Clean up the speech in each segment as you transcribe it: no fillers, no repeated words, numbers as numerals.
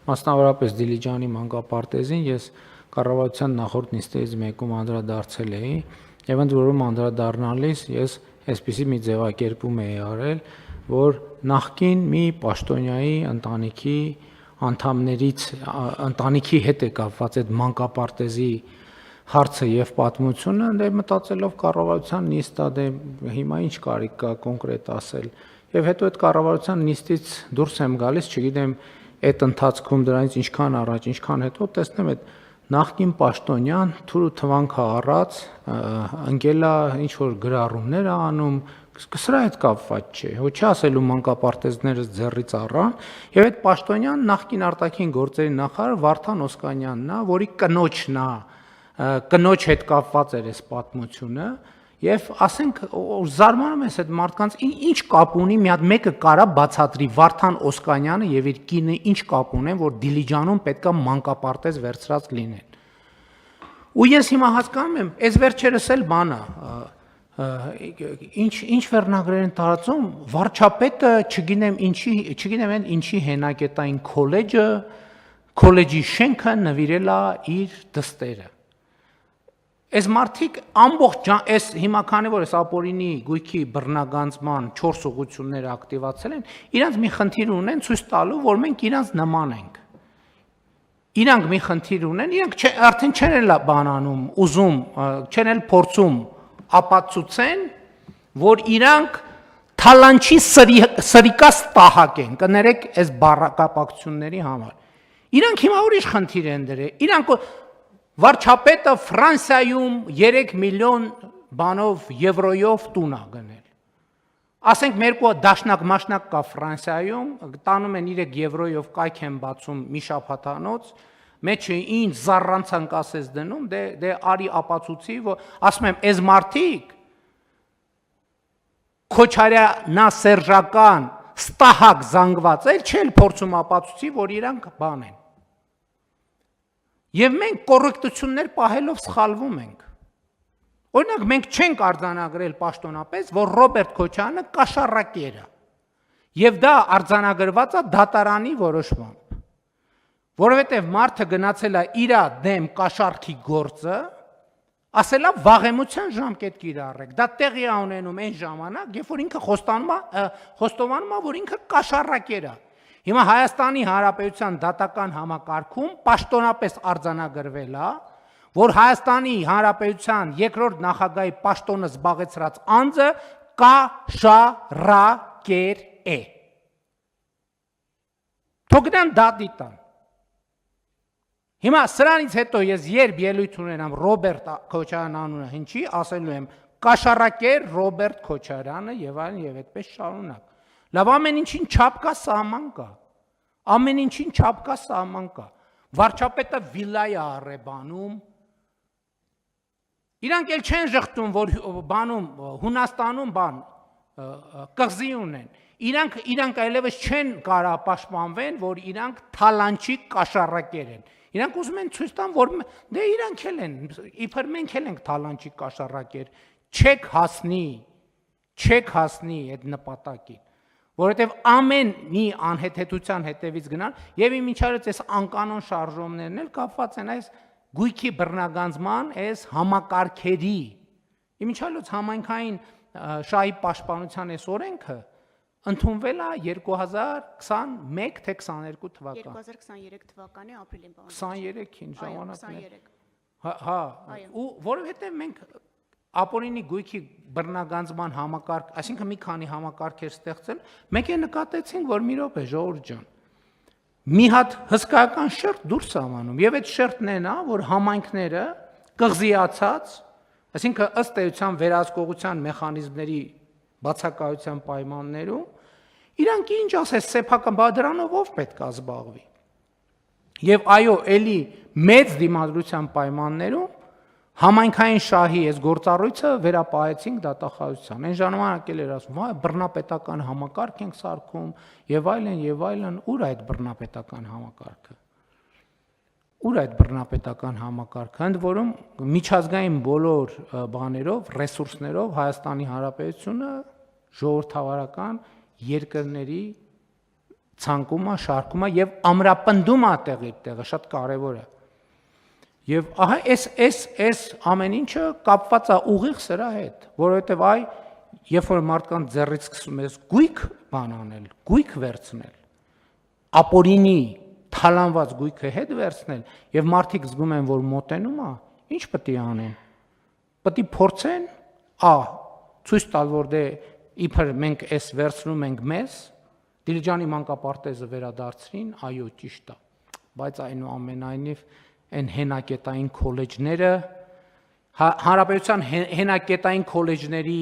Մասնավորապես Դիլիջանի մանկապարտեզին ես կառավարության նախորդ նիստերից մեկում անդրադարձել էի, եւ ընդ որում անդրադառնալիս ես այսպիսի մի ձևակերպում էի արել, որ նախկին մի պաշտոնյայի ընտանիքի անդամներից ընտանիքի հետ է կապված այդ մանկապարտեզի հարցը եւ պատմությունը, դե մտածելով կառավարության նիստա, դե հիմա ինչ կարիք կա կոնկրետ ասել։ Եվ հետո այդ կառավարության նիստից դուրս եմ գալիս, չգիտեմ, այդ ընթացքում դրանից ինչքան առաջ, ինչքան հետո տեսնեմ այդ նախկին պաշտոնյան թուրու թվանքը առած ընկելա ինչ որ գրառումներ է անում, սրա հետ կապված չէ։ Ոչ ասելու մանկապարտեզները ձեռից առան, եւ այդ պաշտոնյան նախկին արտաքին գործերի նախարար Վարդան Օսկանյանն է, որի կնոջն է, կնոջ հետ կապված էր այս պատմությունը, եւ ասենք զարմանում ես այդ մարդկանց ինչ կապ ունի, մի հատ մեկը կարա բացատրի Վարդան Օսկանյանը եւ իր կինը ինչ կապ ունեն, որ Դիլիջանում պետքա մանկապարտեզ վերցրած լինեն։ Ու ես հիմա հասկանում եմ, այս վերջերս էլ բան է, ինչ վերնագրեր են տարածում, վարչապետը չգիտեմ ինչի հենակետային քոլեջի շենքը նվիրել է իր դստերը։ Այս մարդիկ ամբողջ այս հիմա քանի որ այս ապօրինի գույքի բռնագանձման 4 ուղղությունները ակտիվացել են, իրանց մի խնդիր ունեն ցույց տալու, որ մենք իրանց նման ենք։ Իրանք մի խնդիր ունեն, իրանք արդեն չեն էլ բանանում, ուզում, չեն էլ փորձում ապացուցեն, որ իրանք թալանչի սրիկա ստահակ են, կներեք այս բառակապակցությունների համար։ Իրանք հիմա ուրիշ խնդիր են դրել, իրանք վարչապետը Ֆրանսիայում 3 միլիոն բանով եվրոյով տուն է գնել։ Ասենք մերկու դաշնակ կա Ֆրանսիայում, տանում են 3 եվրոյով կայք են բացում մի շաբաթանոց, մեջը ինչ զառանցանք ասես դնում, դե արի ապացուցի, որ ասում եմ, այս մարդիկ Քոչարյանա սերժական ստահակ զանգված էլ չել փորձում ապացուցի, որ իրանք բան են։ Եվ մենք կոռեկտություններ պահելով սխալվում ենք։ Օրինակ մենք չենք արձանագրել պաշտոնապես, որ Ռոբերտ Քոչարյանը կաշառակեր է։ Եվ դա արձանագրված է դատարանի որոշմամբ։ Որովհետև մարդը գնացել է իր դեմ կաշառքի գործը, ասել է վաղեմության ժամկետ կիրառեք։ Դա տեղի է ունենում այն ժամանակ, երբ որ ինքը խոստովանում է, որ ինքը կաշառակեր է։ Հիմա Հայաստանի Հանրապետության դատական համակարգում պաշտոնապես արձանագրվել է, որ Հայաստանի Հանրապետության երկրորդ նախագահի պաշտոնը զբաղեցրած անձը կաշառակեր է։ Թողնան դատի տան։ Հիմա սրանից հետո ես երբ ելույթ ունենամ Ռոբերտ Քոչարյան անունը հնչի, ասելու եմ կաշառակեր Ռոբերտ Քոչարյանը եւ այլն եւ այդպես շարունակ։ Լավ, ամեն ինչին չափ կա, սահման կա։ Ամեն ինչին չափ կա, սահման կա։ Վարչապետը վիլա է առեբանում։ Իրանք էլ չեն ժխտում, որ բանում Հունաստանում կղզի ունեն։ Իրանք այլևս չեն կարա պաշտպանվեն, որ իրանք թալանչի կաշառակեր են։ Իրանք ուզում են ցույց տան, որ դե իրանք էլ են, իբր մենք էլ ենք թալանչի կաշառակեր, չեք հասնի այդ նպատակին, որովհետև ամեն մի անհեթեթության հետևից գնան, եւ իմիջիայլոց այս անկանոն շարժումներն էլ կապված են այս գույքի բռնագանձման, այս համակարգերի, իմիջիայլոց համայնքային շահի պաշտպանության այս օրենքը ընդունվել է 2021 թե 22 թվական։ 2023 թվականի ապրիլին բան։ 23-ին ժամանակն է։ 23։ Հա, ու որովհետև մենք ապօրինի գույքի բռնագանձման համակարգ, այսինքն մի քանի համակարգեր ստեղծել, մենք է նկատեցինք, որ մի րոպե ժողովուրդ ջան, մի հատ հսկայական շերտ դուրս ամանում, եւ այդ շերտն է նա, որ համայնքները կղզիացած, այսինքն ըստ էության վերահսկողության մեխանիզմների բացակայության պայմաններում, իրանք ինչ ասես սեփական բادرանով ով պետք է զբաղվի։ Եվ այո, էլի մեծ դիմադրության պայմաններում համայնքային շահի այս գործառույթը վերապահեցինք դատախազության։ Այն ժամանակ էլ էր ասում, վայ, բռնապետական համակարգ ենք սարքում, եւ այլն, ուր այդ բռնապետական համակարգը։ Ուր այդ բռնապետական համակարգը, ընդ որում միջազգային բոլոր բաներով, ռեսուրսներով Հայաստանի Հանրապետությունը ժողովրդավարական երկրների ցանկումը, շարքումը եւ ամրապնդումը տեղի տեղը շատ կարեւոր է։ Եվ ահա այս ամեն ինչը կապված է ուղիղ սրա հետ, որովհետեւ երբ որ մարդկանց ձեռից սկսում ես գույք բան անել, գույք վերցնել, ապորինի թալանված գույքը հետ վերցնել եւ մարդիկ զգում են, որ մոտենում է, ինչ պետք է անեն։ Պետք է փորձեն, ցույց տալ, որ դե իբր մենք էս վերցնում ենք մեզ, Դիլիջանի մանկապարտեզը վերադարձրին, այո, ճիշտ է, բայց այնուամենայնիվ այն հենակետային քոլեջները, հանրապետության հենակետային քոլեջների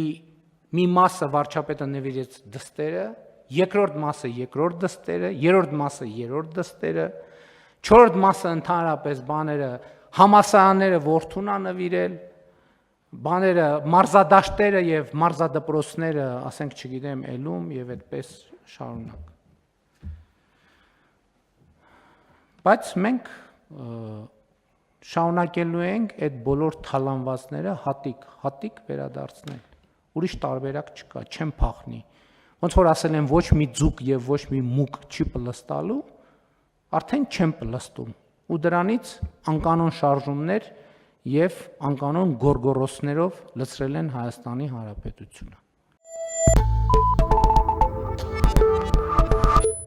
մի մասը վարչապետը նվիրեց դստերը, երկրորդ մասը երկրորդ դստերը, երրորդ մասը երրորդ դստերը, չորրորդ մասը ընդհանրապես բաները, համալսարանները որդուն է նվիրել, բաները, մարզադաշտերը եւ մարզադպրոցները, ասենք, չգիտեմ, ելում եւ այդպես շարունակ։ Բայց մենք շարունակելու ենք այդ բոլոր թալանվածները հատիկ վերադարձնել։ Ուրիշ տարբերակ չկա, չեմ փախնի։ Ոնց որ ասել են, ոչ մի ձուկ եւ ոչ մի մուկ չի պլստալու, արդեն չեմ պլստում։ Ու դրանից անկանոն շարժումներ եւ անկանոն գորգորոսներով լցրել են Հայաստանի Հանրապետությունը։